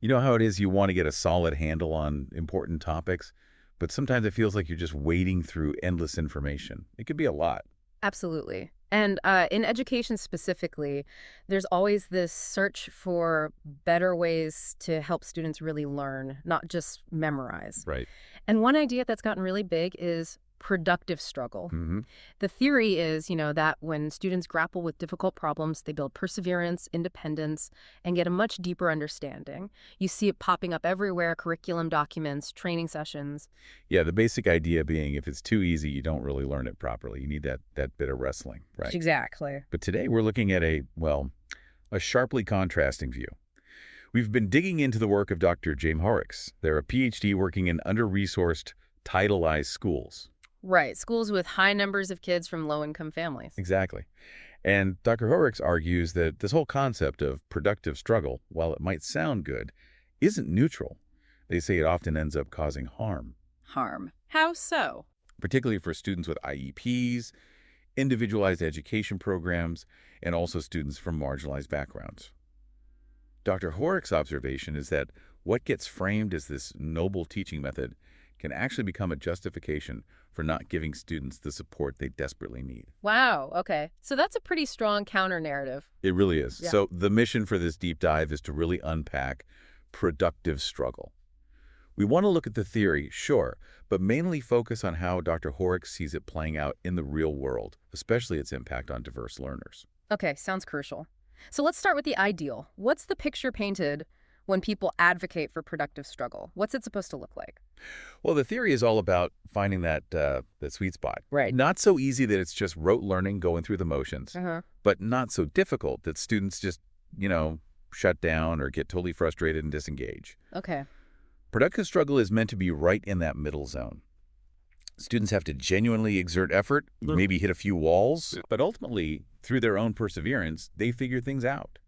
You know how it is you want to get a solid handle on important topics, but sometimes it feels like you're just wading through endless information. It could be a lot. Absolutely. And in education specifically, there's always this search for better ways to help students really learn, not just memorize. Right. And one idea that's gotten really big is productive struggle. Mm-hmm. The theory is, that when students grapple with difficult problems, they build perseverance, independence, and get a much deeper understanding. You see it popping up everywhere, curriculum documents, training sessions. Yeah, the basic idea being if it's too easy, you don't really learn it properly. You need that bit of wrestling, right? Exactly. But today we're looking at a sharply contrasting view. We've been digging into the work of Dr. Jaime Hoerricks. They're a PhD working in under-resourced, titleized schools. Right. Schools with high numbers of kids from low-income families. Exactly. And Dr. Hoerricks argues that this whole concept of productive struggle, while it might sound good, isn't neutral. They say it often ends up causing harm, Harm. How so? particularly for students with IEPs, individualized education programs, and also students from marginalized backgrounds. Dr. Hoerricks' observation is that what gets framed as this noble teaching method can actually become a justification for not giving students the support they desperately need. Wow. Okay. So that's a pretty strong counter-narrative. It really is. Yeah. So the mission for this deep dive is to really unpack productive struggle. We want to look at the theory, sure, but mainly focus on how Dr. Hoerricks sees it playing out in the real world, especially its impact on diverse learners. Okay, sounds crucial. So let's start with the ideal. What's the picture painted when people advocate for productive struggle? What's it supposed to look like? Well, the theory is all about finding that sweet spot. Right. Not so easy that it's just rote learning, going through the motions, Uh-huh. but not so difficult that students just, shut down or get totally frustrated and disengage. Okay. Productive struggle is meant to be right in that middle zone. Students have to genuinely exert effort, maybe hit a few walls, but ultimately, through their own perseverance, they figure things out.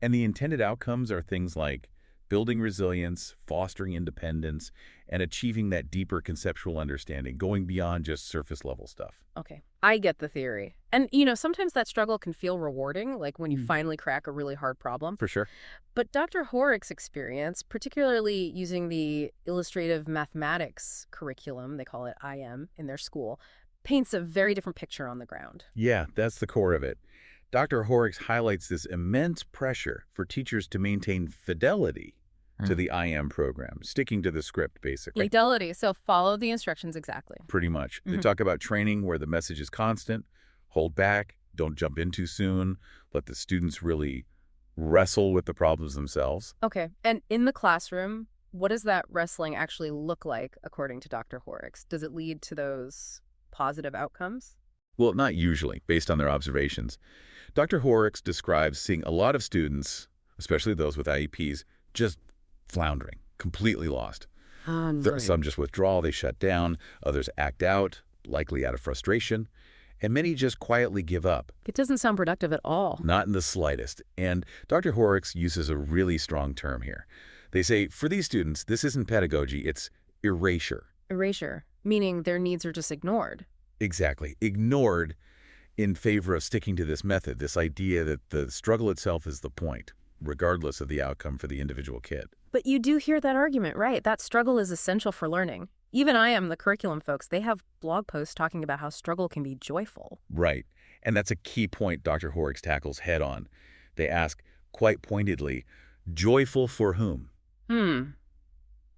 And the intended outcomes are things like building resilience, fostering independence, and achieving that deeper conceptual understanding, going beyond just surface-level stuff. Okay. I get the theory. And, sometimes that struggle can feel rewarding, like when you finally crack a really hard problem. For sure. But Dr. Hoerricks' experience, particularly using the Illustrative Mathematics curriculum, they call it IM, in their school, paints a very different picture on the ground. Yeah, that's the core of it. Dr. Hoerricks highlights this immense pressure for teachers to maintain fidelity to the IM program, sticking to the script, basically. Fidelity, so follow the instructions exactly. Pretty much. They talk about training where the message is constant, hold back, don't jump in too soon, let the students really wrestle with the problems themselves. Okay. And in the classroom, what does that wrestling actually look like, according to Dr. Hoerricks? Does it lead to those positive outcomes? Well, not usually, based on their observations. Dr. Hoerricks describes seeing a lot of students, especially those with IEPs, just floundering, completely lost. Some just withdraw, they shut down, others act out, likely out of frustration, and many just quietly give up. It doesn't sound productive at all. Not in the slightest. And Dr. Hoerricks uses a really strong term here. They say, for these students, this isn't pedagogy, it's erasure. Erasure, meaning their needs are just ignored. Exactly. Ignored in favor of sticking to this method, this idea that the struggle itself is the point, regardless of the outcome for the individual kid. But you do hear that argument, right? That struggle is essential for learning. Even the curriculum folks, they have blog posts talking about how struggle can be joyful. Right. And that's a key point Dr. Hoerricks tackles head on. They ask, quite pointedly, joyful for whom?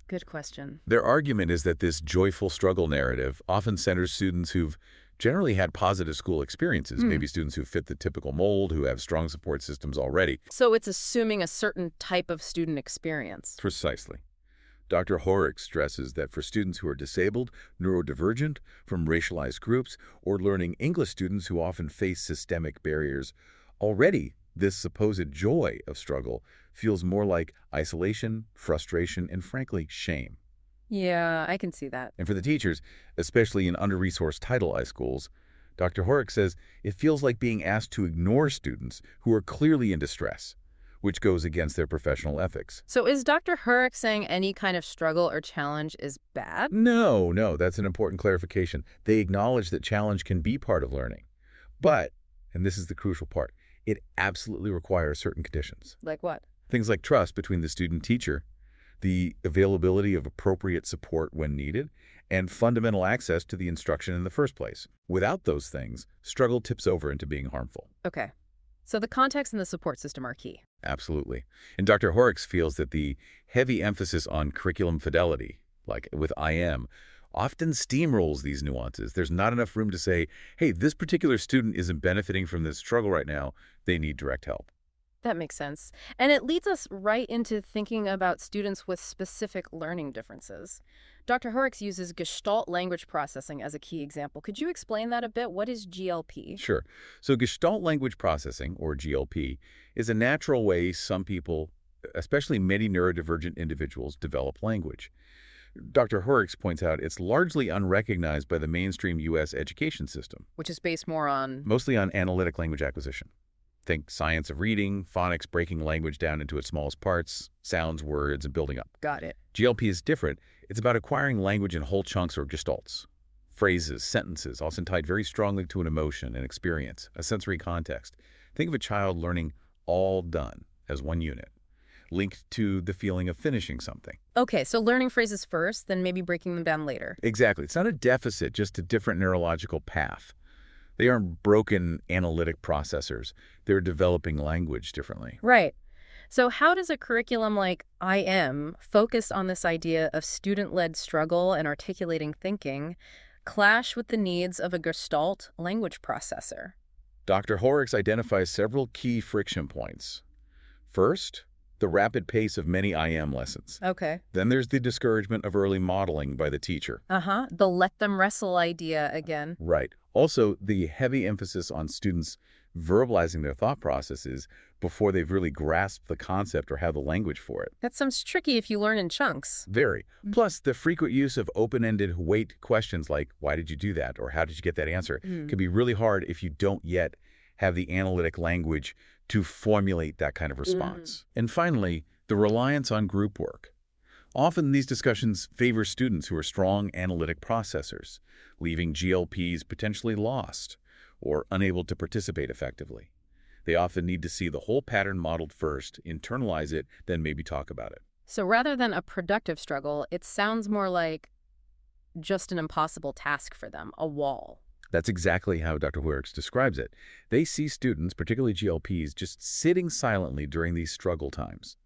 Good question. Their argument is that this joyful struggle narrative often centers students who've generally had positive school experiences, maybe students who fit the typical mold, who have strong support systems already. So it's assuming a certain type of student experience. Precisely. Dr. Hoerricks stresses that for students who are disabled, neurodivergent, from racialized groups, or learning English students who often face systemic barriers, already this supposed joy of struggle feels more like isolation, frustration, and frankly, shame. Yeah, I can see that. And for the teachers, especially in under-resourced titleized schools, Dr. Hoerricks says it feels like being asked to ignore students who are clearly in distress, which goes against their professional ethics. So is Dr. Hoerricks saying any kind of struggle or challenge is bad? No, that's an important clarification. They acknowledge that challenge can be part of learning. But, and this is the crucial part, it absolutely requires certain conditions. Like what? Things like trust between the student and teacher, the availability of appropriate support when needed, and fundamental access to the instruction in the first place. Without those things, struggle tips over into being harmful. Okay. So the context and the support system are key. Absolutely. And Dr. Hoerricks feels that the heavy emphasis on curriculum fidelity, like with IM, often steamrolls these nuances. There's not enough room to say, hey, this particular student isn't benefiting from this struggle right now. They need direct help. That makes sense. And it leads us right into thinking about students with specific learning differences. Dr. Hoerricks uses Gestalt language processing as a key example. Could you explain that a bit? What is GLP? Sure. So Gestalt language processing, or GLP, is a natural way some people, especially many neurodivergent individuals, develop language. Dr. Hoerricks points out it's largely unrecognized by the mainstream U.S. education system. Which is based more on... Mostly on analytic language acquisition. Think science of reading, phonics, breaking language down into its smallest parts, sounds, words, and building up. Got it. GLP is different. It's about acquiring language in whole chunks or gestalts. Phrases, sentences, often tied very strongly to an emotion, an experience, a sensory context. Think of a child learning all done as one unit, linked to the feeling of finishing something. Okay, so learning phrases first, then maybe breaking them down later. Exactly. It's not a deficit, just a different neurological path. They aren't broken analytic processors. They're developing language differently. Right. So how does a curriculum like IM focus on this idea of student-led struggle and articulating thinking clash with the needs of a Gestalt language processor? Dr. Hoerricks identifies several key friction points. First, the rapid pace of many IM lessons. Okay. Then there's the discouragement of early modeling by the teacher. The let them wrestle idea again. Right. Also, the heavy emphasis on students verbalizing their thought processes before they've really grasped the concept or have the language for it. That sounds tricky if you learn in chunks. Very. Plus, the frequent use of open-ended wait questions like, why did you do that? Or how did you get that answer? Can be really hard if you don't yet have the analytic language to formulate that kind of response. And finally, the reliance on group work. Often these discussions favor students who are strong analytic processors, leaving GLPs potentially lost or unable to participate effectively. They often need to see the whole pattern modeled first, internalize it, then maybe talk about it. So rather than a productive struggle, it sounds more like just an impossible task for them, a wall. That's exactly how Dr. Hoerricks describes it. They see students, particularly GLPs, just sitting silently during these struggle times.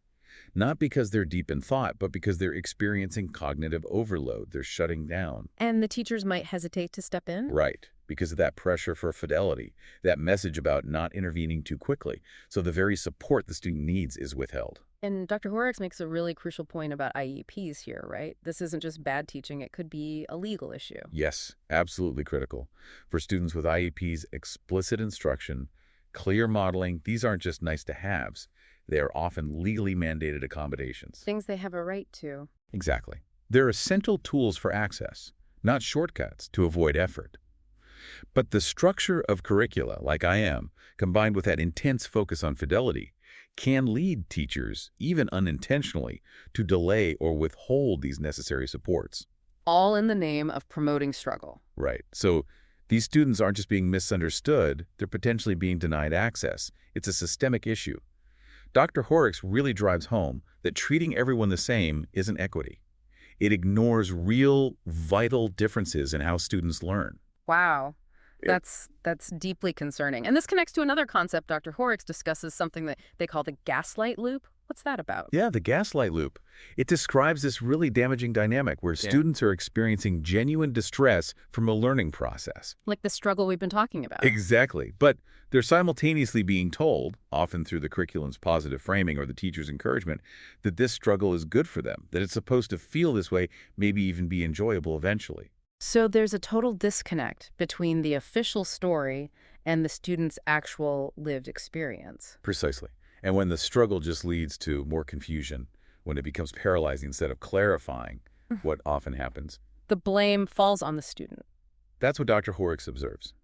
Not because they're deep in thought, but because they're experiencing cognitive overload. They're shutting down. And the teachers might hesitate to step in? Right, because of that pressure for fidelity, that message about not intervening too quickly. So the very support the student needs is withheld. And Dr. Hoerricks makes a really crucial point about IEPs here, right? This isn't just bad teaching, it could be a legal issue. Yes, absolutely critical. For students with IEPs, explicit instruction, clear modeling, these aren't just nice-to-haves. They are often legally mandated accommodations. Things they have a right to. Exactly. They're essential tools for access, not shortcuts to avoid effort. But the structure of curricula, like IM, combined with that intense focus on fidelity, can lead teachers, even unintentionally, to delay or withhold these necessary supports. All in the name of promoting struggle. Right. So these students aren't just being misunderstood, they're potentially being denied access. It's a systemic issue. Dr. Hoerricks really drives home that treating everyone the same isn't equity. It ignores real, vital differences in how students learn. Wow. That's deeply concerning. And this connects to another concept Dr. Hoerricks discusses, something that they call the gaslight loop. What's that about? Yeah, the gaslight loop. It describes this really damaging dynamic where students are experiencing genuine distress from a learning process. Like the struggle we've been talking about. Exactly. But they're simultaneously being told, often through the curriculum's positive framing or the teacher's encouragement, that this struggle is good for them, that it's supposed to feel this way, maybe even be enjoyable eventually. So there's a total disconnect between the official story and the student's actual lived experience. Precisely. And when the struggle just leads to more confusion, when it becomes paralyzing instead of clarifying, what often happens? The blame falls on the student. That's what Dr. Hoerricks observes.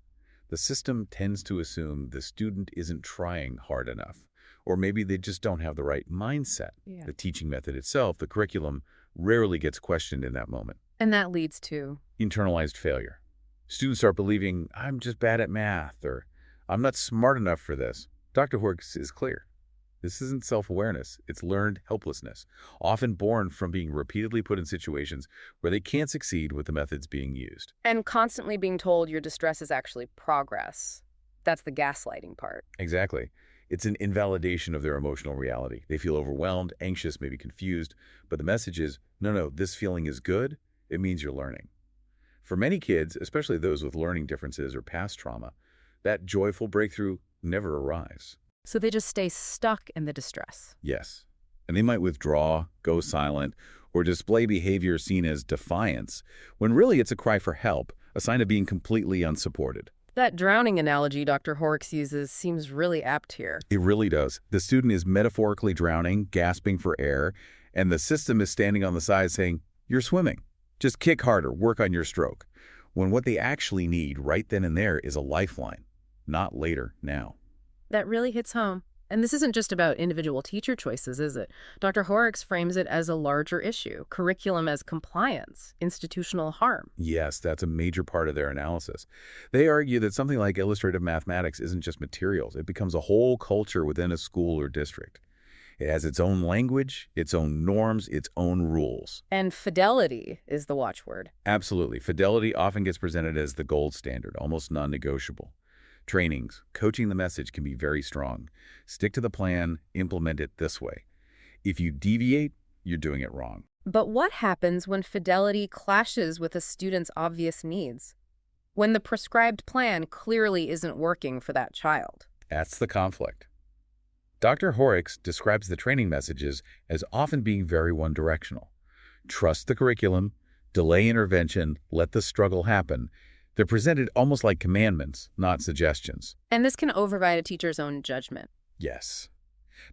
The system tends to assume the student isn't trying hard enough, or maybe they just don't have the right mindset. Yeah. The teaching method itself, the curriculum, rarely gets questioned in that moment. And that leads to? Internalized failure. Students start believing, I'm just bad at math, or I'm not smart enough for this. Dr. Hoerricks is clear. This isn't self-awareness. It's learned helplessness, often born from being repeatedly put in situations where they can't succeed with the methods being used. And constantly being told your distress is actually progress. That's the gaslighting part. Exactly. It's an invalidation of their emotional reality. They feel overwhelmed, anxious, maybe confused, but the message is, no, this feeling is good. It means you're learning. For many kids, especially those with learning differences or past trauma, that joyful breakthrough never arrives. So they just stay stuck in the distress. Yes. And they might withdraw, go silent, or display behavior seen as defiance, when really it's a cry for help, a sign of being completely unsupported. That drowning analogy Dr. Hoerricks uses seems really apt here. It really does. The student is metaphorically drowning, gasping for air, and the system is standing on the side saying, "You're swimming. Just kick harder, work on your stroke." When what they actually need right then and there is a lifeline, not later, now. That really hits home. And this isn't just about individual teacher choices, is it? Dr. Hoerricks frames it as a larger issue, curriculum as compliance, institutional harm. Yes, that's a major part of their analysis. They argue that something like illustrative mathematics isn't just materials. It becomes a whole culture within a school or district. It has its own language, its own norms, its own rules. And fidelity is the watchword. Absolutely. Fidelity often gets presented as the gold standard, almost non-negotiable. Trainings, coaching the message can be very strong. Stick to the plan, implement it this way. If you deviate, you're doing it wrong. But what happens when fidelity clashes with a student's obvious needs? When the prescribed plan clearly isn't working for that child? That's the conflict. Dr. Hoerricks describes the training messages as often being very one-directional. Trust the curriculum, delay intervention, let the struggle happen. They're presented almost like commandments, not suggestions. And this can override a teacher's own judgment. Yes.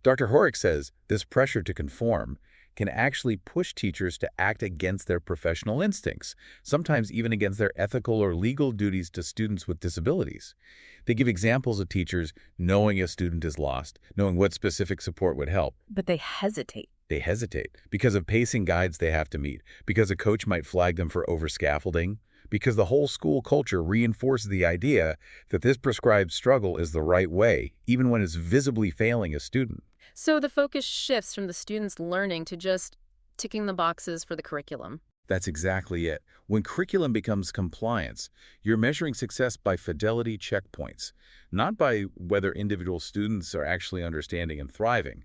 Dr. Hoerricks says this pressure to conform can actually push teachers to act against their professional instincts, sometimes even against their ethical or legal duties to students with disabilities. They give examples of teachers knowing a student is lost, knowing what specific support would help. But they hesitate. They hesitate because of pacing guides they have to meet, because a coach might flag them for over-scaffolding, because the whole school culture reinforces the idea that this prescribed struggle is the right way, even when it's visibly failing a student. So the focus shifts from the student's learning to just ticking the boxes for the curriculum. That's exactly it. When curriculum becomes compliance, you're measuring success by fidelity checkpoints, not by whether individual students are actually understanding and thriving.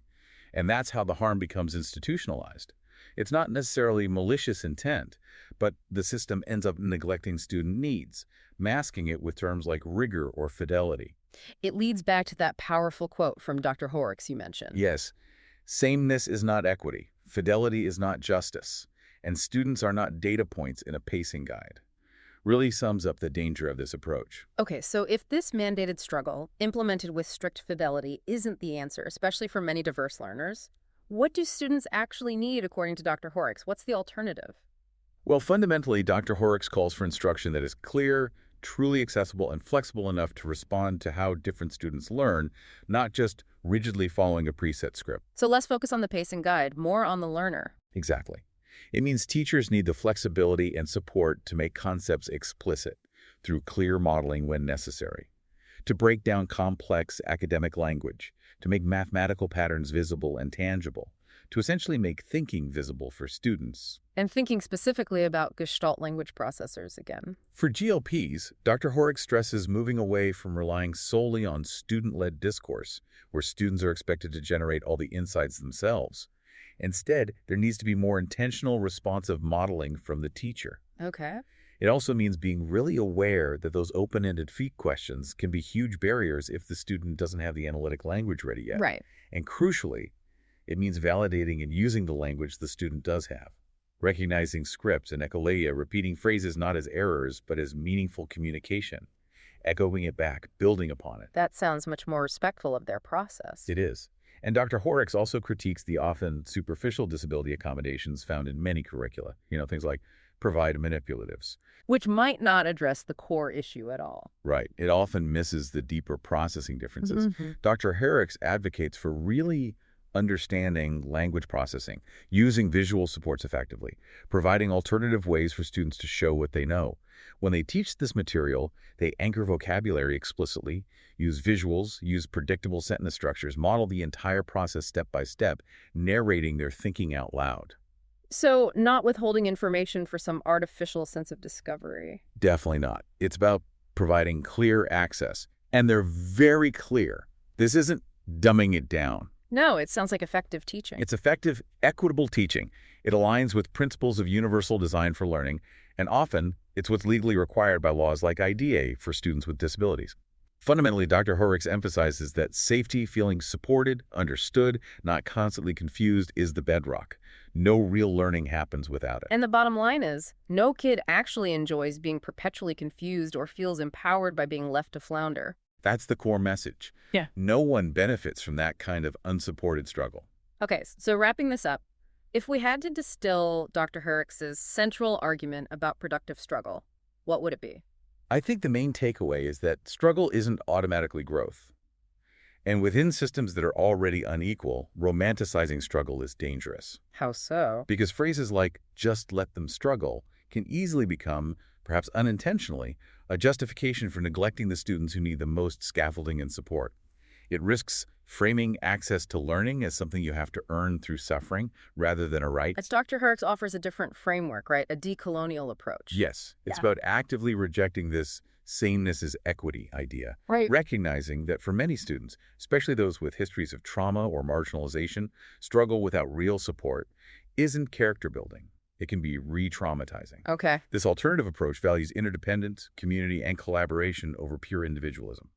And that's how the harm becomes institutionalized. It's not necessarily malicious intent, but the system ends up neglecting student needs, masking it with terms like rigor or fidelity. It leads back to that powerful quote from Dr. Hoerricks you mentioned. Yes, sameness is not equity, fidelity is not justice, and students are not data points in a pacing guide. Really sums up the danger of this approach. Okay, so if this mandated struggle, implemented with strict fidelity, isn't the answer, especially for many diverse learners, what do students actually need according to Dr. Hoerricks? What's the alternative? Well, fundamentally, Dr. Hoerricks calls for instruction that is clear, truly accessible, and flexible enough to respond to how different students learn, not just rigidly following a preset script. So less focus on the pacing guide, more on the learner. Exactly. It means teachers need the flexibility and support to make concepts explicit through clear modeling when necessary, to break down complex academic language, to make mathematical patterns visible and tangible, to essentially make thinking visible for students. And thinking specifically about Gestalt language processors again. For GLPs, Dr. Hoerricks stresses moving away from relying solely on student-led discourse, where students are expected to generate all the insights themselves. Instead, there needs to be more intentional, responsive modeling from the teacher. Okay. It also means being really aware that those open-ended feed questions can be huge barriers if the student doesn't have the analytic language ready yet. Right. And crucially, it means validating and using the language the student does have, recognizing scripts and echolalia, repeating phrases not as errors, but as meaningful communication, echoing it back, building upon it. That sounds much more respectful of their process. It is. And Dr. Hoerricks also critiques the often superficial disability accommodations found in many curricula, things like provide manipulatives. Which might not address the core issue at all. Right. It often misses the deeper processing differences. Mm-hmm. Dr. Hoerricks advocates for really understanding language processing, using visual supports effectively, providing alternative ways for students to show what they know. When they teach this material, they anchor vocabulary explicitly, use visuals, use predictable sentence structures, model the entire process step by step, narrating their thinking out loud. So not withholding information for some artificial sense of discovery. Definitely not. It's about providing clear access. And they're very clear. This isn't dumbing it down. No, it sounds like effective teaching. It's effective, equitable teaching. It aligns with principles of universal design for learning, and often it's what's legally required by laws like IDEA for students with disabilities. Fundamentally, Dr. Hoerricks emphasizes that safety, feeling supported, understood, not constantly confused, is the bedrock. No real learning happens without it. And the bottom line is, no kid actually enjoys being perpetually confused or feels empowered by being left to flounder. That's the core message. Yeah. No one benefits from that kind of unsupported struggle. Okay, so wrapping this up, if we had to distill Dr. Hoerricks' central argument about productive struggle, what would it be? I think the main takeaway is that struggle isn't automatically growth. And within systems that are already unequal, romanticizing struggle is dangerous. How so? Because phrases like, just let them struggle, can easily become, perhaps unintentionally, a justification for neglecting the students who need the most scaffolding and support. It risks framing access to learning as something you have to earn through suffering rather than a right. As Dr. Hoerricks offers a different framework, right? A decolonial approach. Yes, it's about actively rejecting this sameness is equity idea. Right. Recognizing that for many students, especially those with histories of trauma or marginalization, struggle without real support isn't character building. It can be re-traumatizing. Okay. This alternative approach values interdependence, community, and collaboration over pure individualism.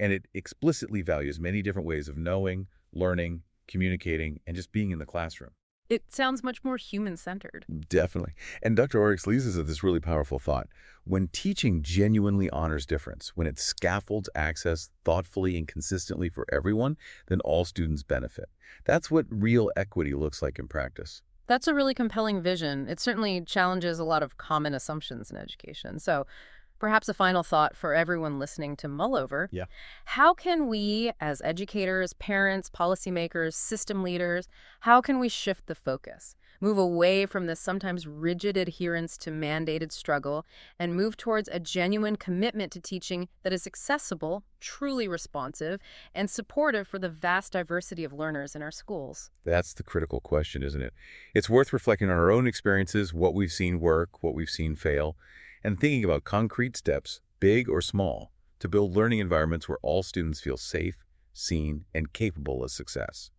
And it explicitly values many different ways of knowing, learning, communicating, and just being in the classroom. It sounds much more human-centered. Definitely. And Dr. Hoerricks leaves us with this really powerful thought. When teaching genuinely honors difference, when it scaffolds access thoughtfully and consistently for everyone, then all students benefit. That's what real equity looks like in practice. That's a really compelling vision. It certainly challenges a lot of common assumptions in education. So perhaps a final thought for everyone listening to mull over. Yeah. How can we, as educators, parents, policymakers, system leaders, how can we shift the focus? Move away from this sometimes rigid adherence to mandated struggle and move towards a genuine commitment to teaching that is accessible, truly responsive, and supportive for the vast diversity of learners in our schools. That's the critical question, isn't it? It's worth reflecting on our own experiences, what we've seen work, what we've seen fail, and thinking about concrete steps, big or small, to build learning environments where all students feel safe, seen, and capable of success.